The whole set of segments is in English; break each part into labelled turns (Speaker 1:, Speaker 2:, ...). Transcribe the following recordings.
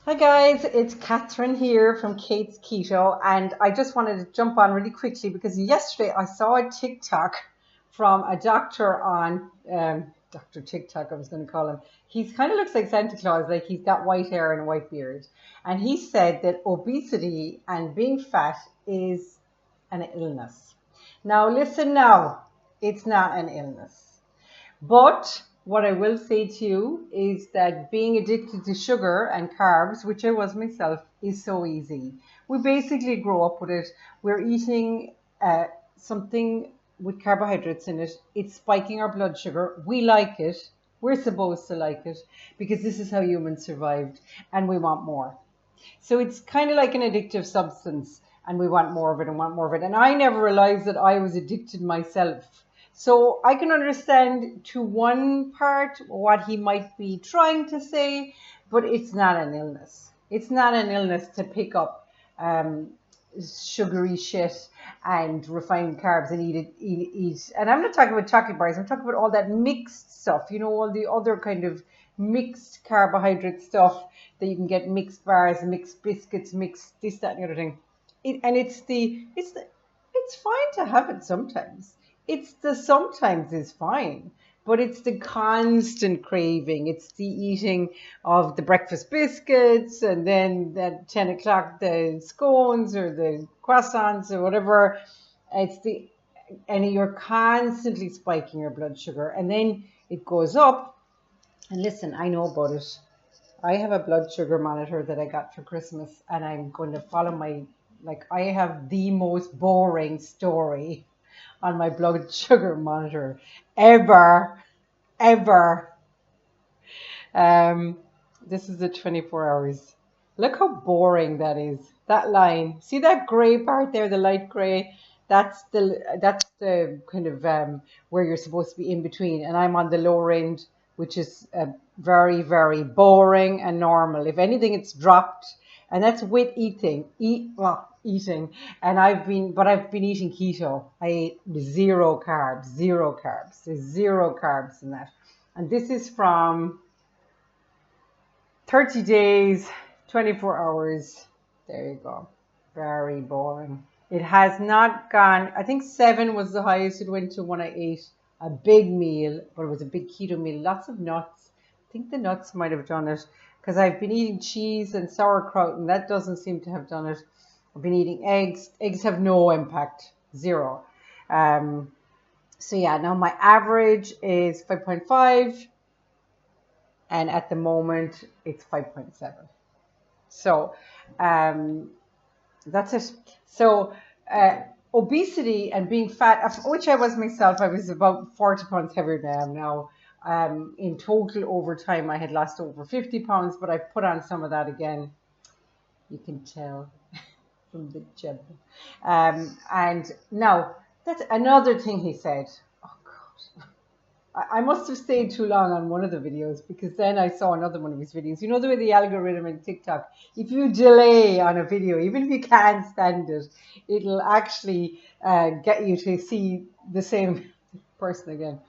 Speaker 1: Hi guys, it's Catherine here from Kate's Keto, and I just wanted to jump on really quickly because yesterday I saw a TikTok from a doctor on Dr. TikTok, I was going to call him. He kind of looks like Santa Claus, like he's got white hair and a white beard, and he said that obesity and being fat is an illness. Now, it's not an illness. But what I will say to you is that being addicted to sugar and carbs, which I was myself, is so easy. We basically grow up with it. We're eating something with carbohydrates in it. It's spiking our blood sugar. We like it. We're supposed to like it because this is how humans survived and we want more. So it's kind of like an addictive substance, and we want more of it and want more of it. And I never realized that I was addicted myself. So I can understand to one part what he might be trying to say, but it's not an illness. It's not an illness to pick up um, sugary shit and refined carbs and eat it, eat. And I'm not talking about chocolate bars. I'm talking about all that mixed stuff. You know, all the other kind of mixed carbohydrate stuff that you can get, mixed bars, mixed biscuits, mixed this, that, and the other thing. It's fine to have it sometimes. It's the sometimes is fine, but it's the constant craving. It's the eating of the breakfast biscuits and then at 10 o'clock the scones or the croissants or whatever. It's the and you're constantly spiking your blood sugar, and then it goes up. And listen, I know about it. I have a blood sugar monitor that I got for Christmas, and I'm going to follow I have the most boring story on my blood sugar monitor ever, ever. Um, this is the 24 hours. Look how boring that is. That line. See that gray part there, the light gray? That's the kind of where you're supposed to be in between. And I'm on the lower end, which is very, very boring and normal. If anything, it's dropped. And that's with eating. And I've been eating keto. I ate zero carbs, zero carbs. There's zero carbs in that. And this is from 30 days, 24 hours. There you go. Very boring. It has not gone, I think 7 was the highest it went to when I ate a big meal, but it was a big keto meal. Lots of nuts. I think the nuts might have done it because I've been eating cheese and sauerkraut, and that doesn't seem to have done it. I've been eating eggs. Eggs have no impact, zero. Um, so yeah, now my average is 5.5, and at the moment it's 5.7. So um, that's it. So uh, obesity and being fat, of which I was myself, I was about 40 pounds heavier than I am now. In total, over time, I had lost over 50 pounds, but I put on some of that again. You can tell from the gym. And now, that's another thing he said. Oh, God. I must have stayed too long on one of the videos because then I saw another one of his videos. You know the way the algorithm in TikTok, if you delay on a video, even if you can't stand it, it'll actually get you to see the same person again.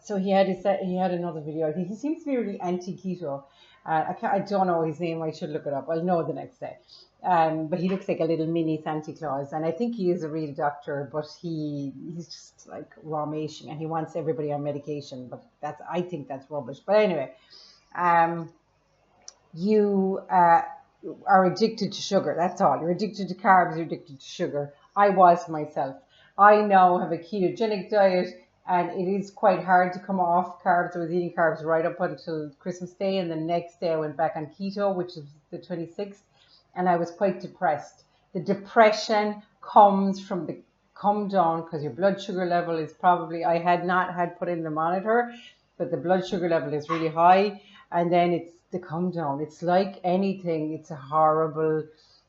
Speaker 1: So he had another video. I think he seems to be really anti-keto. I don't know his name. I should look it up. I'll know the next day. But he looks like a little mini Santa Claus, and I think he is a real doctor. But he's just like Ramation, and he wants everybody on medication. But I think that's rubbish. But anyway, um, you are addicted to sugar. That's all. You're addicted to carbs. You're addicted to sugar. I was myself. I now have a ketogenic diet, and it is quite hard to come off carbs. I was eating carbs right up until Christmas Day, and the next day I went back on keto, which is the 26th, and I was quite depressed. The depression comes from the come down because your blood sugar level is probably, I had not had put in the monitor, but the blood sugar level is really high, and then it's the come down. It's like anything. It's a horrible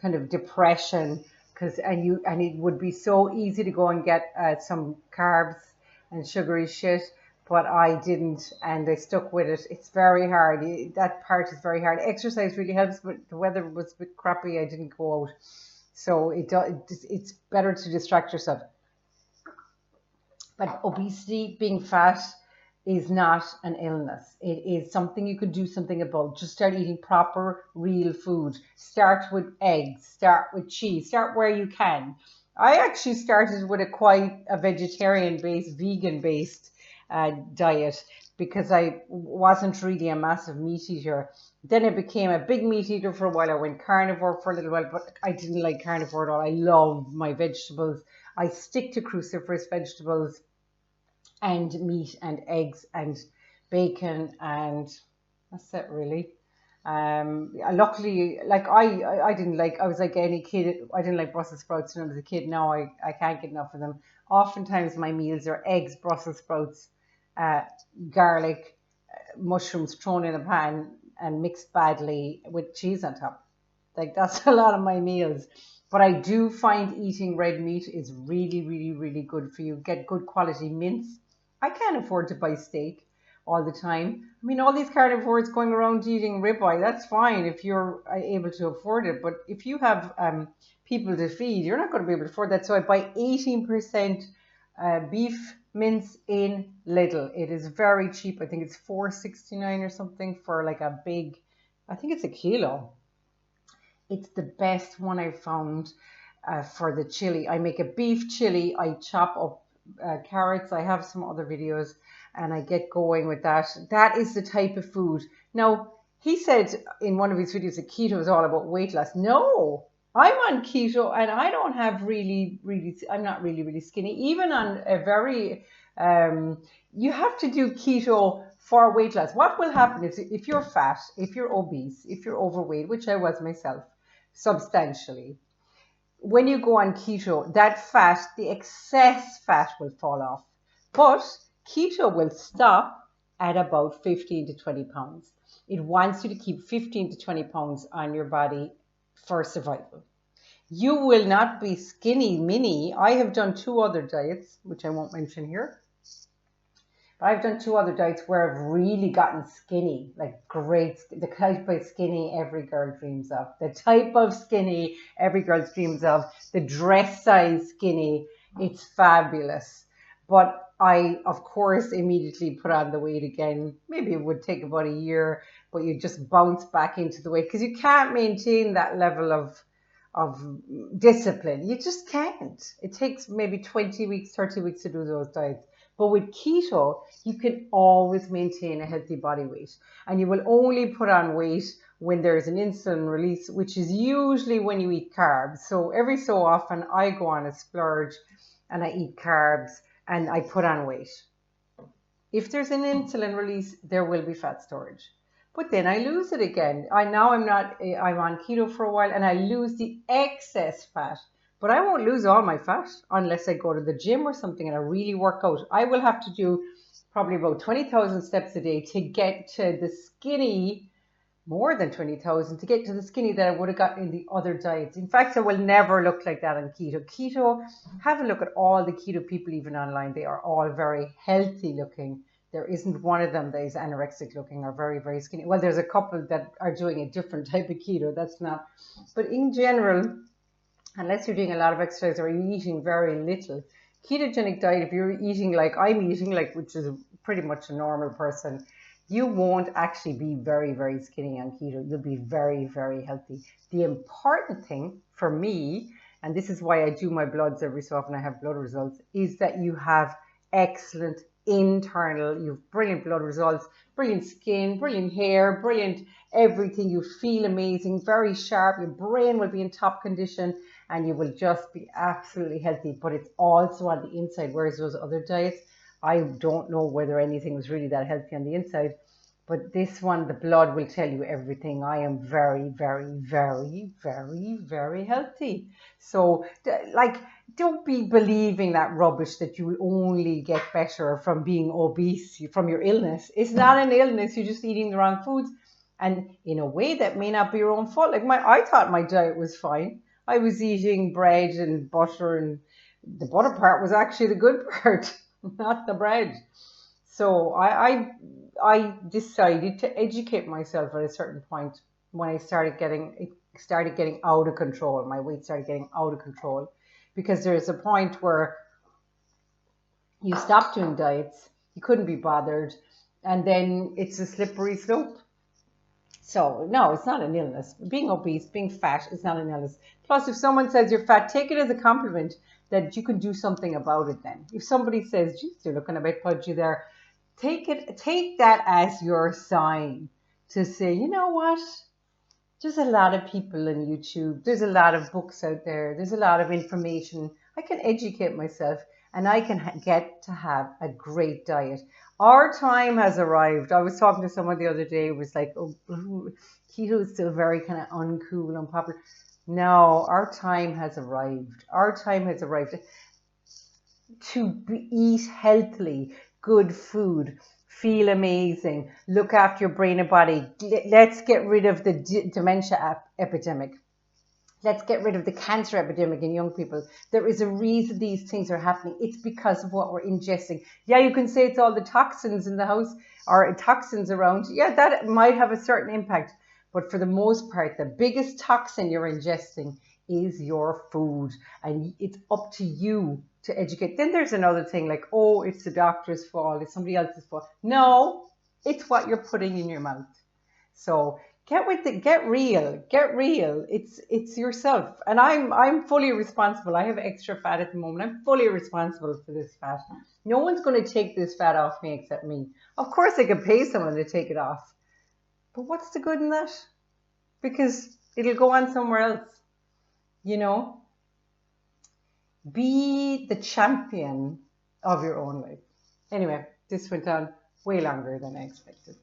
Speaker 1: kind of depression because and it would be so easy to go and get some carbs and sugary shit, but I didn't, and I stuck with it. It's very hard. That part is very hard. Exercise really helps, but the weather was a bit crappy. I didn't go out, so it's better to distract yourself. But obesity, being fat, is not an illness. It is something you could do something about. Just start eating proper, real food. Start with eggs, start with cheese, start where you can. I actually started with quite a vegetarian based, vegan based diet because I wasn't really a massive meat eater. Then I became a big meat eater for a while. I went carnivore for a little while, but I didn't like carnivore at all. I love my vegetables. I stick to cruciferous vegetables and meat and eggs and bacon, and that's it really. Luckily, like I didn't like, I was like any kid, I didn't like Brussels sprouts when I was a kid. Now I can't get enough of them. Oftentimes my meals are eggs, Brussels sprouts, uh, garlic, mushrooms thrown in a pan and mixed badly with cheese on top. Like that's a lot of my meals. But I do find eating red meat is really, really, really good for you. Get good quality mince. I can't afford to buy steak all the time. I mean, all these carnivores going around eating ribeye, that's fine if you're able to afford it. But if you have people to feed, you're not going to be able to afford that. So I buy 18% beef mince in Lidl. It is very cheap. I think it's 4.69 or something for like a big, I think it's a kilo. It's the best one I've found for the chili. I make a beef chili. I chop up carrots. I have some other videos and I get going with that. That is the type of food. Now, he said in one of his videos that keto is all about weight loss. No, I'm on keto and I don't have I'm not really skinny. Even on a very, you have to do keto for weight loss. What will happen is if you're fat, if you're obese, if you're overweight, which I was myself, substantially, when you go on keto, that fat, the excess fat will fall off. But keto will stop at about 15 to 20 pounds. It wants you to keep 15 to 20 pounds on your body for survival. You will not be skinny mini. I have done two other diets, which I won't mention here. But I've done two other diets where I've really gotten skinny, like great, the type of skinny every girl dreams of, the type of skinny every girl dreams of, the dress size skinny. It's fabulous. But I, of course, immediately put on the weight again. Maybe it would take about a year, but you just bounce back into the weight because you can't maintain that level of discipline. You just can't. It takes maybe 20 weeks, 30 weeks to do those diets. But with keto, you can always maintain a healthy body weight. And you will only put on weight when there's an insulin release, which is usually when you eat carbs. So every so often I go on a splurge and I eat carbs and I put on weight. If there's an insulin release, there will be fat storage. But then I lose it again. I'm on keto for a while and I lose the excess fat. But I won't lose all my fat unless I go to the gym or something and I really work out. I will have to do probably about 20,000 steps a day to get to the skinny, more than 20,000, to get to the skinny that I would have got in the other diets. In fact, I will never look like that on keto. Keto, have a look at all the keto people even online. They are all very healthy looking. There isn't one of them that is anorexic looking or very, very skinny. Well, there's a couple that are doing a different type of keto. That's not. But in general, unless you're doing a lot of exercise or you're eating very little, ketogenic diet, if you're eating like I'm eating, like which is pretty much a normal person, you won't actually be very, very skinny on keto. You'll be very, very healthy. The important thing for me, and this is why I do my bloods every so often, I have blood results, is that you have excellent internal, you have brilliant blood results, brilliant skin, brilliant hair, brilliant everything. You feel amazing, very sharp. Your brain will be in top condition and you will just be absolutely healthy. But it's also on the inside, whereas those other diets, I don't know whether anything was really that healthy on the inside. But this one, the blood will tell you everything. I am very, very, very, very, very healthy. So, like, don't be believing that rubbish that you will only get better from being obese, from your illness. It's not an illness. You're just eating the wrong foods. And in a way that may not be your own fault. Like I thought my diet was fine. I was eating bread and butter, and the butter part was actually the good part, not the bread. So I decided to educate myself at a certain point when it started getting out of control. My weight started getting out of control because there's a point where you stop doing diets he couldn't be bothered, and then it's a slippery slope. So no, it's not an illness. Being obese, being fat is not an illness. Plus, if someone says you're fat, take it as a compliment that you can do something about it then. If somebody says, geez, you're looking a bit pudgy there, take that as your sign to say, you know what? There's a lot of people on YouTube. There's a lot of books out there. There's a lot of information. I can educate myself and I can get to have a great diet. Our time has arrived. I was talking to someone the other day who was like, oh, keto is still very kind of uncool, unpopular. No, our time has arrived. Our time has arrived to eat healthily, good food, feel amazing, look after your brain and body. Let's get rid of the dementia epidemic. Let's get rid of the cancer epidemic in young people. There is a reason these things are happening. It's because of what we're ingesting. Yeah, you can say it's all the toxins in the house or toxins around. Yeah, that might have a certain impact. But for the most part, the biggest toxin you're ingesting is your food. And it's up to you to educate. Then there's another thing like, oh, it's the doctor's fault. It's somebody else's fault. No, it's what you're putting in your mouth. So get with it, get real. It's yourself. And I'm fully responsible. I have extra fat at the moment. I'm fully responsible for this fat. No one's going to take this fat off me except me. Of course I could pay someone to take it off. But what's the good in that? Because it'll go on somewhere else. You know? Be the champion of your own life. Anyway, this went on way longer than I expected.